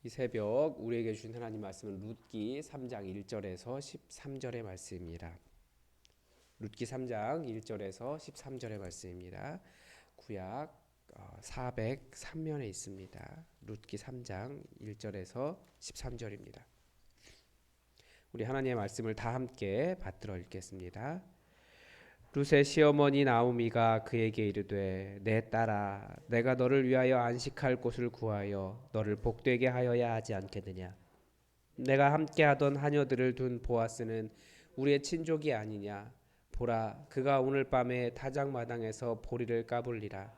이 새벽 우리에게 주신 하나님 말씀은 룻기 3장 1절에서 13절의 말씀입니다. 룻기 3장 1절에서 13절의 말씀입니다. 구약 403면에 있습니다. 룻기 3장 1절에서 13절입니다. 우리 하나님의 말씀을 다 함께 받들어 읽겠습니다. 룻의 시어머니 나오미가 그에게 이르되 내 딸아 내가 너를 위하여 안식할 곳을 구하여 너를 복되게 하여야 하지 않겠느냐. 내가 함께하던 하녀들을 둔 보아스는 우리의 친족이 아니냐. 보라 그가 오늘 밤에 타작마당에서 보리를 까불리라.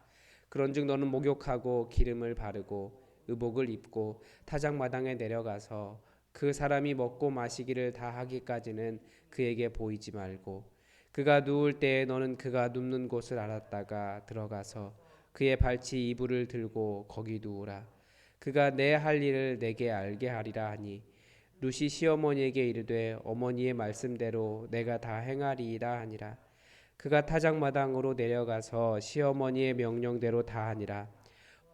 그런즉 너는 목욕하고 기름을 바르고 의복을 입고 타작마당에 내려가서 그 사람이 먹고 마시기를 다 하기까지는 그에게 보이지 말고 그가 누울 때에 너는 그가 눕는 곳을 알았다가 들어가서 그의 발치 이불을 들고 거기 누우라. 그가 내 할 일을 내게 알게 하리라 하니 룻이 시어머니에게 이르되 어머니의 말씀대로 내가 다 행하리이다 하니라. 그가 타작마당으로 내려가서 시어머니의 명령대로 다 하니라.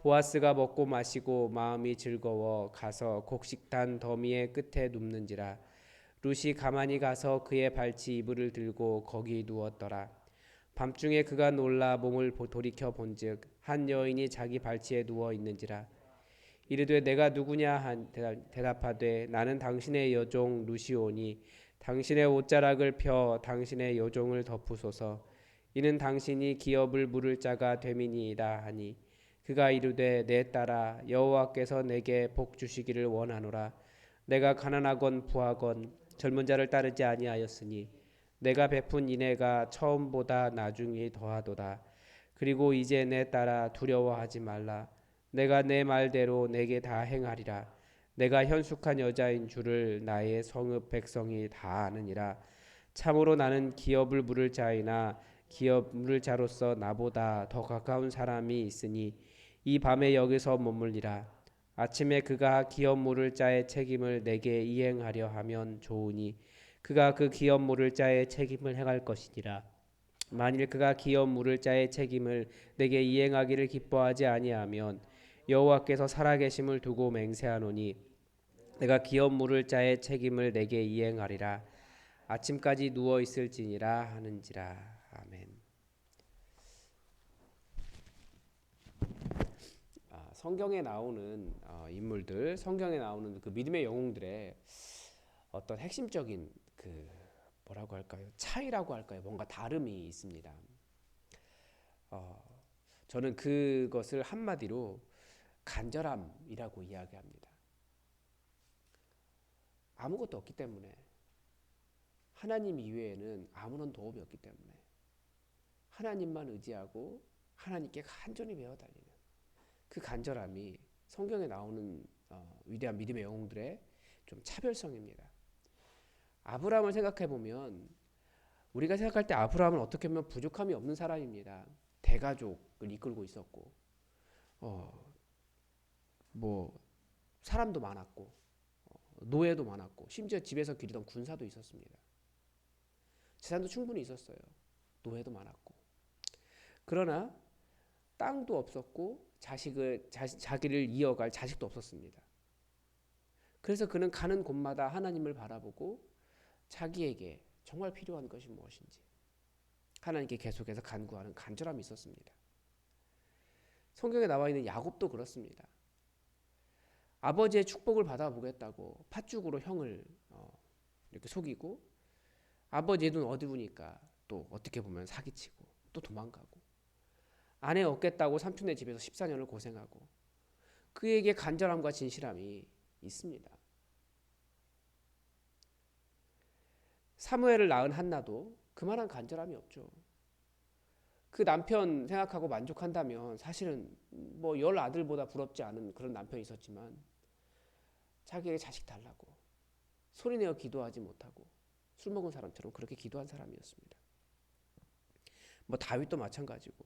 보아스가 먹고 마시고 마음이 즐거워 가서 곡식단 더미의 끝에 눕는지라. 룻이 가만히 가서 그의 발치 이불을 들고 거기 누웠더라. 밤중에 그가 놀라 몸을 돌이켜 본즉 한 여인이 자기 발치에 누워 있는지라. 이르되 내가 누구냐 대답하되 나는 당신의 여종 루시오니 당신의 옷자락을 펴 당신의 여종을 덮으소서. 이는 당신이 기업을 물을 자가 됨이니이다 하니 그가 이르되 내 딸아 여호와께서 내게 복 주시기를 원하노라. 내가 가난하건 부하건 젊은 자를 따르지 아니하였으니 내가 베푼 인애가 처음보다 나중이 더하도다. 그리고 이제 내 딸아 두려워하지 말라. 내가 내 말대로 내게 다 행하리라. 내가 현숙한 여자인 줄을 나의 성읍 백성이 다 아느니라. 참으로 나는 기업을 물을 자이나 기업 물을 자로서 나보다 더 가까운 사람이 있으니 이 밤에 여기서 머물리라. 아침에 그가 기업 물을 자의 책임을 내게 이행하려 하면 좋으니 그가 그 기업 물을 자의 책임을 행할 것이니라. 만일 그가 기업 물을 자의 책임을 내게 이행하기를 기뻐하지 아니하면 여호와께서 살아계심을 두고 맹세하노니 내가 기업 물을 자의 책임을 내게 이행하리라. 아침까지 누워 있을지니라 하는지라. 아멘. 성경에 나오는 인물들, 성경에 나오는 그 믿음의 영웅들의 어떤 핵심적인 그 뭐라고 할까요? 차이라고 할까요? 뭔가 다름이 있습니다. 저는 그것을 한마디로 간절함이라고 이야기합니다. 아무것도 없기 때문에 하나님 이외에는 아무런 도움이 없기 때문에 하나님만 의지하고 하나님께 간절히 매어 달리는 그 간절함이 성경에 나오는 위대한 믿음의 영웅들의 좀 차별성입니다. 아브라함을 생각해 보면 우리가 생각할 때 아브라함은 어떻게 보면 부족함이 없는 사람입니다. 대가족을 이끌고 있었고, 뭐 사람도 많았고, 노예도 많았고, 심지어 집에서 기르던 군사도 있었습니다. 재산도 충분히 있었어요. 노예도 많았고. 그러나 땅도 없었고 자기를 이어갈 자식도 없었습니다. 그래서 그는 가는 곳마다 하나님을 바라보고 자기에게 정말 필요한 것이 무엇인지 하나님께 계속해서 간구하는 간절함이 있었습니다. 성경에 나와 있는 야곱도 그렇습니다. 아버지의 축복을 받아보겠다고 팥죽으로 형을 이렇게 속이고 아버지의 눈 어두우니까 또 어떻게 보면 사기치고 또 도망가고 아내 얻겠다고 삼촌네 집에서 14년을 고생하고 그에게 간절함과 진실함이 있습니다. 사무엘을 낳은 한나도 그만한 간절함이 없죠. 그 남편 생각하고 만족한다면 사실은 뭐 10아들보다 부럽지 않은 그런 남편이 있었지만 자기에게 자식 달라고 소리내어 기도하지 못하고 술 먹은 사람처럼 그렇게 기도한 사람이었습니다. 뭐 다윗도 마찬가지고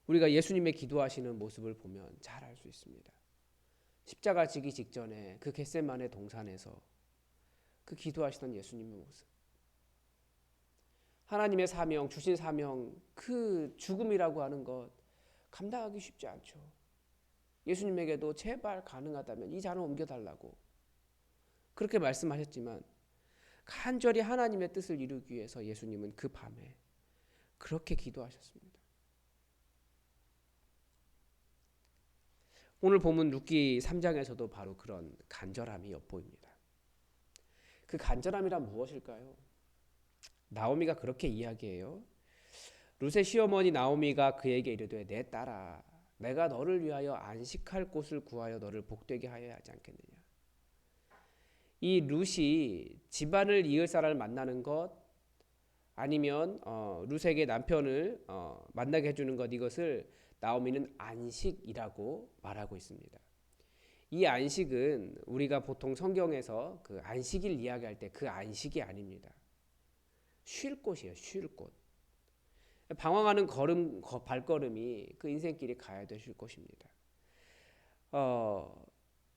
우리가 예수님의 기도하시는 모습을 보면 잘 알 수 있습니다. 십자가 지기 직전에 그 겟세마네 동산에서 그 기도하시던 예수님의 모습, 하나님의 사명, 주신 사명, 그 죽음이라고 하는 것 감당하기 쉽지 않죠. 예수님에게도 제발 가능하다면 이 잔을 옮겨달라고 그렇게 말씀하셨지만 간절히 하나님의 뜻을 이루기 위해서 예수님은 그 밤에 그렇게 기도하셨습니다. 오늘 본문 룻기 3장에서도 바로 그런 간절함이 엿보입니다. 그 간절함이란 무엇일까요? 나오미가 그렇게 이야기해요. 룻의 시어머니 나오미가 그에게 이르되 내 딸아 내가 너를 위하여 안식할 곳을 구하여 너를 복되게 하여야 하지 않겠느냐. 이 룻이 집안을 이을 사람을 만나는 것 아니면 룻에게 남편을 만나게 해주는 것, 이것을 나오미는 안식이라고 말하고 있습니다. 이 안식은 우리가 보통 성경에서 그 안식일 이야기할 때 그 안식이 아닙니다. 쉴 곳이에요. 쉴 곳. 방황하는 발걸음이 그 인생길이 가야 되실 곳입니다.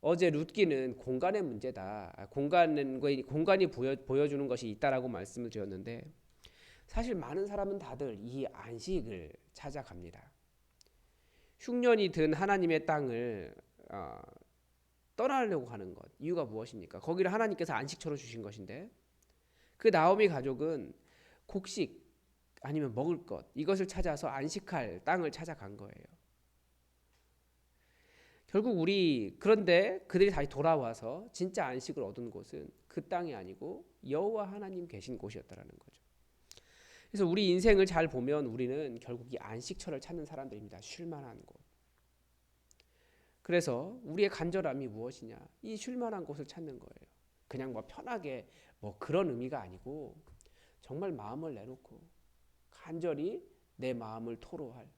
어제 룻기는 공간의 문제다. 공간이 보여주는 것이 있다라고 말씀을 드렸는데 사실 많은 사람은 다들 이 안식을 찾아갑니다. 흉년이 든 하나님의 땅을 떠나려고 하는 것. 이유가 무엇입니까? 거기를 하나님께서 안식처로 주신 것인데 그 나오미 가족은 곡식 아니면 먹을 것 이것을 찾아서 안식할 땅을 찾아간 거예요. 결국 그런데 그들이 다시 돌아와서 진짜 안식을 얻은 곳은 그 땅이 아니고 여호와 하나님 계신 곳이었다라는 거죠. 그래서 우리 인생을 잘 보면 우리는 결국 이 안식처를 찾는 사람들입니다. 쉴만한 곳. 그래서 우리의 간절함이 무엇이냐? 이 쉴만한 곳을 찾는 거예요. 그냥 편하게 그런 의미가 아니고 정말 마음을 내놓고 간절히 내 마음을 토로할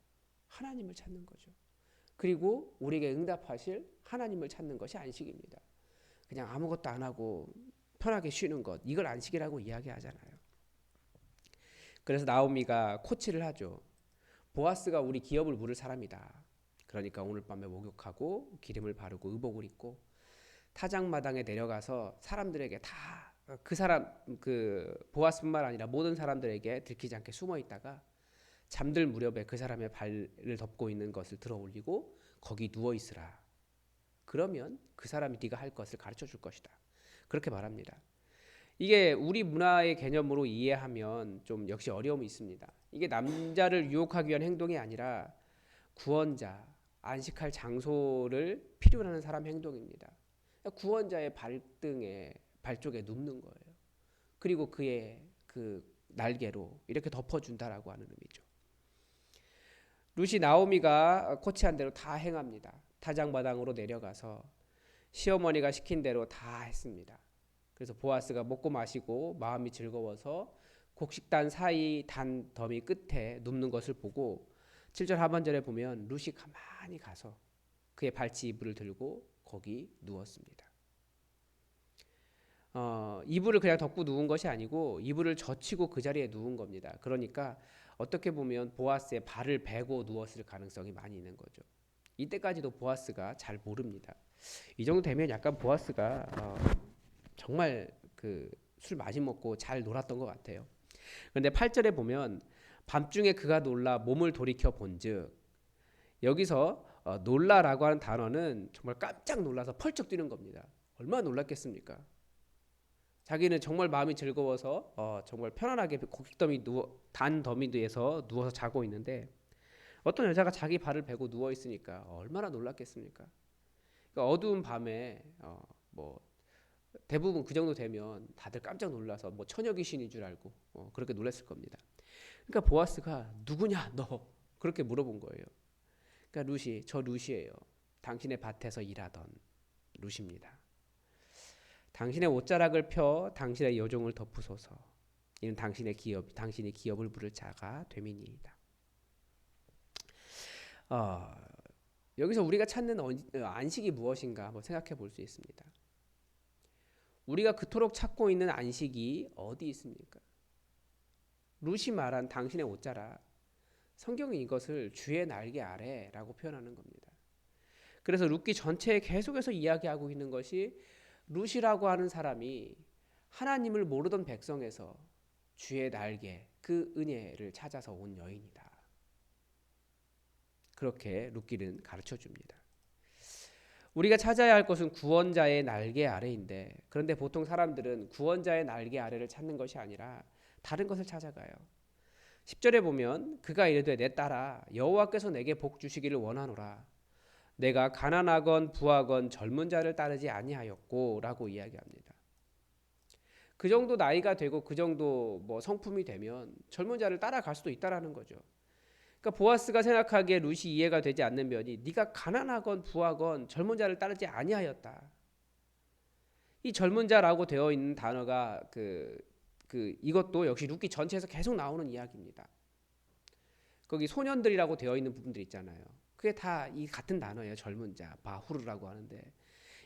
하나님을 찾는 거죠. 그리고 우리에게 응답하실 하나님을 찾는 것이 안식입니다. 그냥 아무것도 안 하고 편하게 쉬는 것, 이걸 안식이라고 이야기하잖아요. 그래서 나오미가 코치를 하죠. 보아스가 우리 기업을 물을 사람이다. 그러니까 오늘 밤에 목욕하고 기름을 바르고 의복을 입고 타작마당에 내려가서 사람들에게 다 그 보아스뿐만 아니라 모든 사람들에게 들키지 않게 숨어 있다가 잠들 무렵에 그 사람의 발을 덮고 있는 것을 들어 올리고 거기 누워 있으라. 그러면 그 사람이 네가 할 것을 가르쳐 줄 것이다. 그렇게 말합니다. 이게 우리 문화의 개념으로 이해하면 좀 역시 어려움이 있습니다. 이게 남자를 유혹하기 위한 행동이 아니라 구원자, 안식할 장소를 필요로 하는 사람 행동입니다. 구원자의 발 쪽에 눕는 거예요. 그리고 그의 그 날개로 이렇게 덮어준다라고 하는 의미죠. 룻이 나오미가 코치한 대로 다 행합니다. 타작마당으로 내려가서 시어머니가 시킨 대로 다 했습니다. 그래서 보아스가 먹고 마시고 마음이 즐거워서 곡식단 사이 단 더미 끝에 눕는 것을 보고 7절 하반절에 보면 룻이 가만히 가서 그의 발치 이불을 들고 거기 누웠습니다. 이불을 그냥 덮고 누운 것이 아니고 이불을 젖히고 그 자리에 누운 겁니다. 그러니까 어떻게 보면 보아스의 발을 베고 누웠을 가능성이 많이 있는 거죠. 이때까지도 보아스가 잘 모릅니다. 이 정도 되면 약간 보아스가 정말 술 많이 먹고 잘 놀았던 것 같아요. 그런데 8절에 보면 밤중에 그가 놀라 몸을 돌이켜 본즉, 여기서 놀라라고 하는 단어는 정말 깜짝 놀라서 펄쩍 뛰는 겁니다. 얼마나 놀랐겠습니까? 자기는 정말 마음이 즐거워서 정말 편안하게 곡식더미 단 더미 뒤에서 누워서 자고 있는데 어떤 여자가 자기 발을 베고 누워 있으니까 얼마나 놀랐겠습니까? 그러니까 어두운 밤에 대부분 그 정도 되면 다들 깜짝 놀라서 처녀 귀신인 줄 알고 그렇게 놀랐을 겁니다. 그러니까 보아스가 누구냐 너? 그렇게 물어본 거예요. 그러니까 저 룻이에요. 당신의 밭에서 일하던 룻입니다. 당신의 옷자락을 펴 당신의 여종을 덮으소서. 이는 당신이 기업을 부를 자가 됨이니이다. 여기서 우리가 찾는 안식이 무엇인가 한번 생각해 볼 수 있습니다. 우리가 그토록 찾고 있는 안식이 어디 있습니까? 룻이 말한 당신의 옷자락, 성경은 이것을 주의 날개 아래라고 표현하는 겁니다. 그래서 룻기 전체에 계속해서 이야기하고 있는 것이 룻이라고 하는 사람이 하나님을 모르던 백성에서 주의 날개, 그 은혜를 찾아서 온 여인이다. 그렇게 룻기는 가르쳐 줍니다. 우리가 찾아야 할 것은 구원자의 날개 아래인데, 그런데 보통 사람들은 구원자의 날개 아래를 찾는 것이 아니라 다른 것을 찾아가요. 10절에 보면 그가 이르되 내 딸아 여호와께서 내게 복 주시기를 원하노라. 내가 가난하건 부하건 젊은 자를 따르지 아니하였고 라고 이야기합니다. 그 정도 나이가 되고 그 정도 성품이 되면 젊은 자를 따라갈 수도 있다라는 거죠. 그러니까 보아스가 생각하기에 룻이 이해가 되지 않는 면이 네가 가난하건 부하건 젊은 자를 따르지 아니하였다. 이 젊은 자라고 되어 있는 단어가 이것도 역시 룻기 전체에서 계속 나오는 이야기입니다. 거기 소년들이라고 되어 있는 부분들 있잖아요. 그게 다 이 같은 단어예요. 젊은 자, 바후르라고 하는데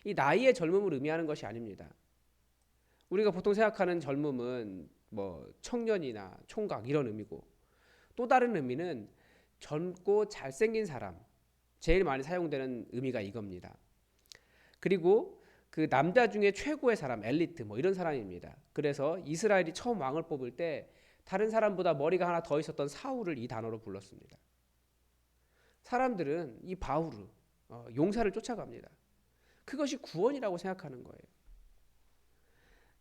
이 나이의 젊음을 의미하는 것이 아닙니다. 우리가 보통 생각하는 젊음은 청년이나 총각 이런 의미고, 또 다른 의미는 젊고 잘생긴 사람, 제일 많이 사용되는 의미가 이겁니다. 그리고 그 남자 중에 최고의 사람, 엘리트 이런 사람입니다. 그래서 이스라엘이 처음 왕을 뽑을 때 다른 사람보다 머리가 하나 더 있었던 사울을 이 단어로 불렀습니다. 사람들은 이 바후르, 용사를 쫓아갑니다. 그것이 구원이라고 생각하는 거예요.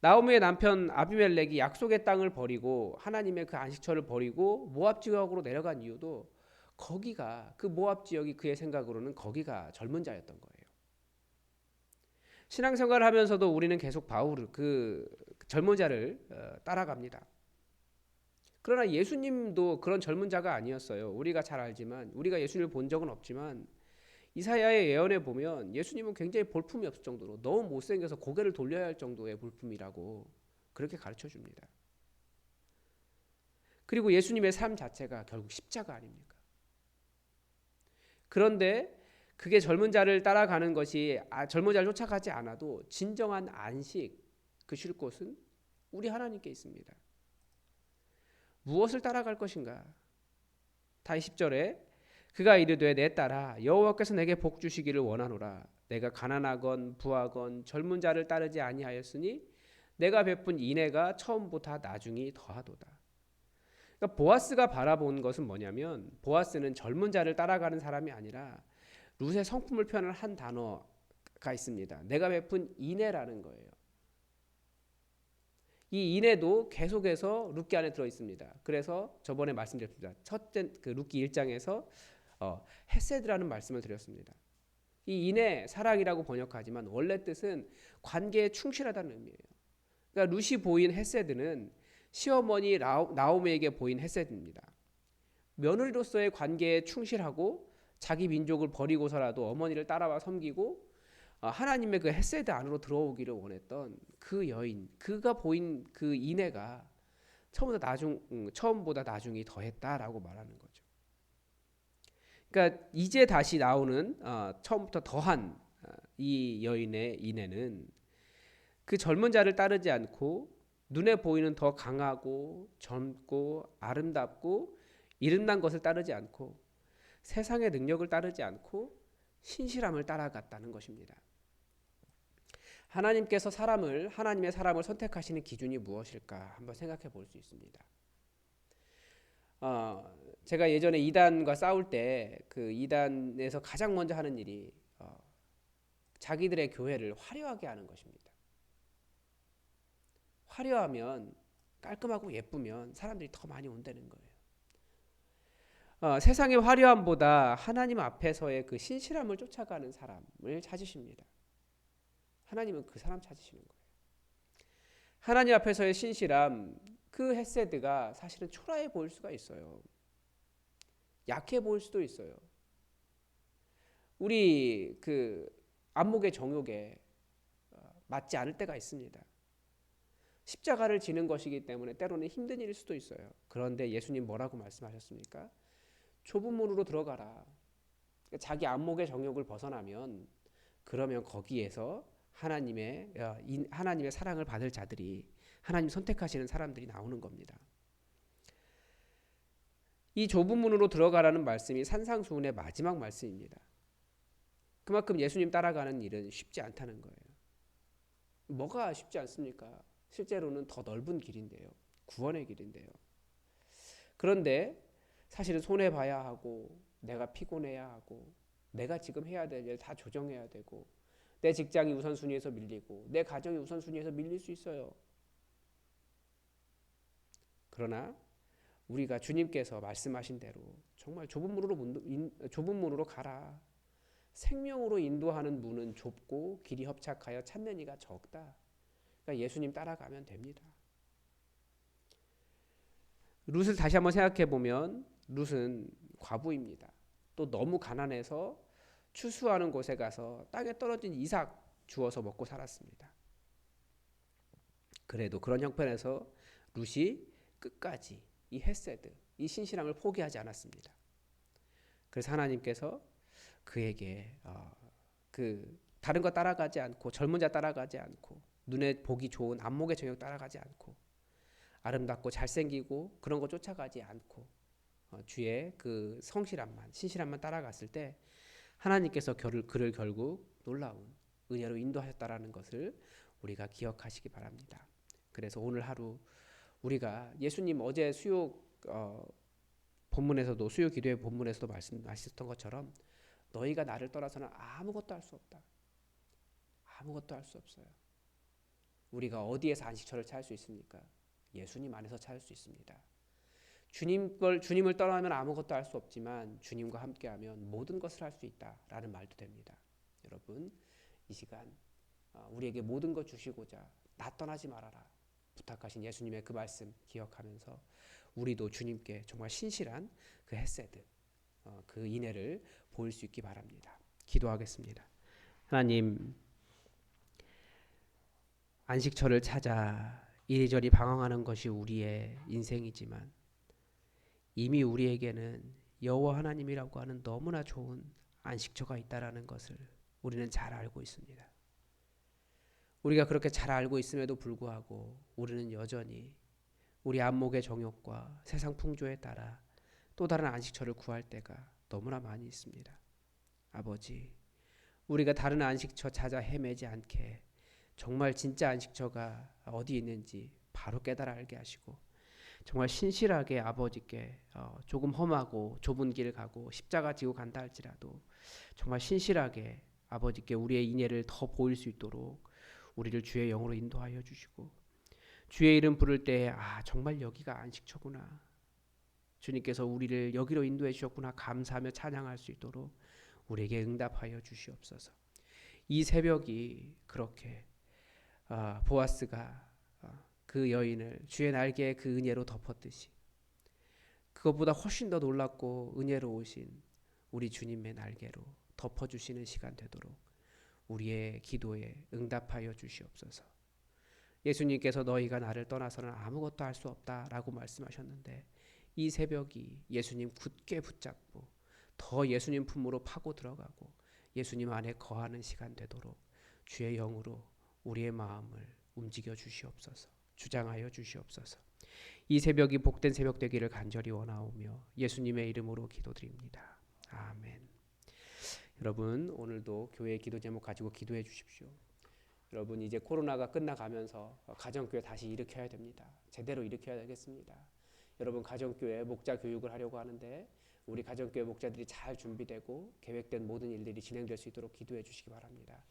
나오미의 남편 아비멜렉이 약속의 땅을 버리고 하나님의 그 안식처를 버리고 모압 지역으로 내려간 이유도 거기가, 그 모압 지역이 그의 생각으로는 거기가 젊은 자였던 거예요. 신앙생활을 하면서도 우리는 계속 바울을, 그 젊은 자를 따라갑니다. 그러나 예수님도 그런 젊은 자가 아니었어요. 우리가 잘 알지만, 우리가 예수님을 본 적은 없지만 이사야의 예언에 보면 예수님은 굉장히 볼품이 없을 정도로 너무 못생겨서 고개를 돌려야 할 정도의 볼품이라고 그렇게 가르쳐 줍니다. 그리고 예수님의 삶 자체가 결국 십자가 아닙니까? 그런데 그게 젊은 자를 따라가는 것이, 젊은 자를 쫓아가지 않아도 진정한 안식, 그 쉴 곳은 우리 하나님께 있습니다. 무엇을 따라갈 것인가? 다시 10절에 그가 이르되 내 딸아 여호와께서 내게 복 주시기를 원하노라. 내가 가난하건 부하건 젊은 자를 따르지 아니하였으니 내가 베푼 인애가 처음보다 나중이 더하도다. 그러니까 보아스가 바라본 것은 뭐냐면, 보아스는 젊은 자를 따라가는 사람이 아니라 룻의 성품을 표현하는 한 단어가 있습니다. 내가 베푼 인애라는 거예요. 이 인애도 계속해서 룻기 안에 들어 있습니다. 그래서 저번에 말씀드렸습니다. 첫째 룻기 1장에서 헤세드라는 말씀을 드렸습니다. 이 인애, 사랑이라고 번역하지만 원래 뜻은 관계에 충실하다는 의미예요. 그러니까 룻이 보인 헤세드는 시어머니 나오미에게 보인 헤세드입니다. 며느리로서의 관계에 충실하고 자기 민족을 버리고서라도 어머니를 따라와 섬기고 하나님의 그 헤세드 안으로 들어오기를 원했던 그 여인, 그가 보인 그 인애가 처음보다 나중이 더했다라고 말하는 거죠. 그러니까 이제 다시 나오는 처음부터 더한 이 여인의 인애는 그 젊은 자를 따르지 않고 눈에 보이는 더 강하고 젊고 아름답고 이름난 것을 따르지 않고 세상의 능력을 따르지 않고 신실함을 따라갔다는 것입니다. 하나님께서 하나님의 사람을 선택하시는 기준이 무엇일까 한번 생각해 볼 수 있습니다. 제가 예전에 이단과 싸울 때 그 이단에서 가장 먼저 하는 일이 자기들의 교회를 화려하게 하는 것입니다. 화려하면, 깔끔하고 예쁘면 사람들이 더 많이 온다는 거예요. 세상의 화려함보다 하나님 앞에서의 그 신실함을 쫓아가는 사람을 찾으십니다. 하나님은 그 사람 찾으시는 거예요. 하나님 앞에서의 신실함, 그 헤세드가 사실은 초라해 보일 수가 있어요. 약해 보일 수도 있어요. 우리 그 안목의 정욕에 맞지 않을 때가 있습니다. 십자가를 지는 것이기 때문에 때로는 힘든 일일 수도 있어요. 그런데 예수님 뭐라고 말씀하셨습니까? 좁은 문으로 들어가라. 자기 안목의 정욕을 벗어나면, 그러면 거기에서 하나님의 사랑을 받을 자들이, 하나님 선택하시는 사람들이 나오는 겁니다. 이 좁은 문으로 들어가라는 말씀이 산상수훈의 마지막 말씀입니다. 그만큼 예수님 따라가는 일은 쉽지 않다는 거예요. 뭐가 쉽지 않습니까? 실제로는 더 넓은 길인데요. 구원의 길인데요. 그런데 사실은 손해봐야 하고 내가 피곤해야 하고 내가 지금 해야 될 일 다 조정해야 되고 내 직장이 우선순위에서 밀리고 내 가정이 우선순위에서 밀릴 수 있어요. 그러나 우리가 주님께서 말씀하신 대로 정말 좁은 문으로 가라. 생명으로 인도하는 문은 좁고 길이 협착하여 찾는 이가 적다. 그러니까 예수님 따라가면 됩니다. 룻을 다시 한번 생각해 보면 룻은 과부입니다. 또 너무 가난해서 추수하는 곳에 가서 땅에 떨어진 이삭 주워서 먹고 살았습니다. 그래도 그런 형편에서 룻이 끝까지 이 헤세드, 이 신실함을 포기하지 않았습니다. 그래서 하나님께서 그에게 다른 거 따라가지 않고 젊은 자 따라가지 않고 눈에 보기 좋은 안목의 정욕 따라가지 않고 아름답고 잘생기고 그런 거 쫓아가지 않고 주의 그 성실함만 신실함만 따라갔을 때 하나님께서 그를 결국 놀라운 은혜로 인도하셨다라는 것을 우리가 기억하시기 바랍니다. 그래서 오늘 하루 우리가 예수님 어제 본문에서도 수요 기도의 본문에서도 말씀하셨던 것처럼 너희가 나를 떠나서는 아무것도 할 수 없다. 아무것도 할 수 없어요. 우리가 어디에서 안식처를 찾을 수 있습니까? 예수님 안에서 찾을 수 있습니다. 주님을 떠나면 아무것도 할 수 없지만 주님과 함께하면 모든 것을 할 수 있다라는 말도 됩니다. 여러분 이 시간 우리에게 모든 것 주시고자 나 떠나지 말아라 부탁하신 예수님의 그 말씀 기억하면서 우리도 주님께 정말 신실한 그 헤세드 그 인애를 보일 수 있기 바랍니다. 기도하겠습니다. 하나님 안식처를 찾아 이리저리 방황하는 것이 우리의 인생이지만 이미 우리에게는 여호와 하나님이라고 하는 너무나 좋은 안식처가 있다라는 것을 우리는 잘 알고 있습니다. 우리가 그렇게 잘 알고 있음에도 불구하고 우리는 여전히 우리 안목의 정욕과 세상 풍조에 따라 또 다른 안식처를 구할 때가 너무나 많이 있습니다. 아버지, 우리가 다른 안식처 찾아 헤매지 않게 정말 진짜 안식처가 어디 있는지 바로 깨달아 알게 하시고 정말 신실하게 아버지께 조금 험하고 좁은 길을 가고 십자가 지고 간다 할지라도 정말 신실하게 아버지께 우리의 인애를 더 보일 수 있도록 우리를 주의 영으로 인도하여 주시고 주의 이름 부를 때 정말 여기가 안식처구나. 주님께서 우리를 여기로 인도해 주셨구나 감사하며 찬양할 수 있도록 우리에게 응답하여 주시옵소서. 이 새벽이 그렇게 보아스가 그 여인을 주의 날개의 그 은혜로 덮었듯이 그것보다 훨씬 더 놀랍고 은혜로우신 우리 주님의 날개로 덮어주시는 시간 되도록 우리의 기도에 응답하여 주시옵소서. 예수님께서 너희가 나를 떠나서는 아무것도 할 수 없다라고 말씀하셨는데 이 새벽이 예수님 굳게 붙잡고 더 예수님 품으로 파고 들어가고 예수님 안에 거하는 시간 되도록 주의 영으로 우리의 마음을 움직여 주시옵소서. 주장하여 주시옵소서. 이 새벽이 복된 새벽 되기를 간절히 원하오며 예수님의 이름으로 기도드립니다. 아멘. 여러분 오늘도 교회 기도 제목 가지고 기도해 주십시오. 여러분 이제 코로나가 끝나가면서 가정교회 다시 일으켜야 됩니다. 제대로 일으켜야 되겠습니다. 여러분 가정교회 목자 교육을 하려고 하는데 우리 가정교회 목자들이 잘 준비되고 계획된 모든 일들이 진행될 수 있도록 기도해 주시기 바랍니다.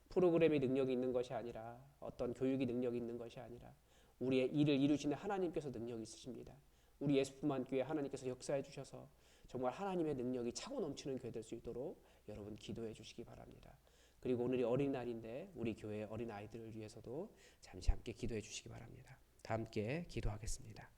프로그램이 능력이 있는 것이 아니라 어떤 교육이 능력이 있는 것이 아니라 우리의 일을 이루시는 하나님께서 능력이 있으십니다. 우리 예수뿐만 교회 하나님께서 역사해 주셔서 정말 하나님의 능력이 차고 넘치는 교회 될 수 있도록 여러분 기도해 주시기 바랍니다. 그리고 오늘이 어린날인데 우리 교회 어린아이들을 위해서도 잠시 함께 기도해 주시기 바랍니다. 다 함께 기도하겠습니다.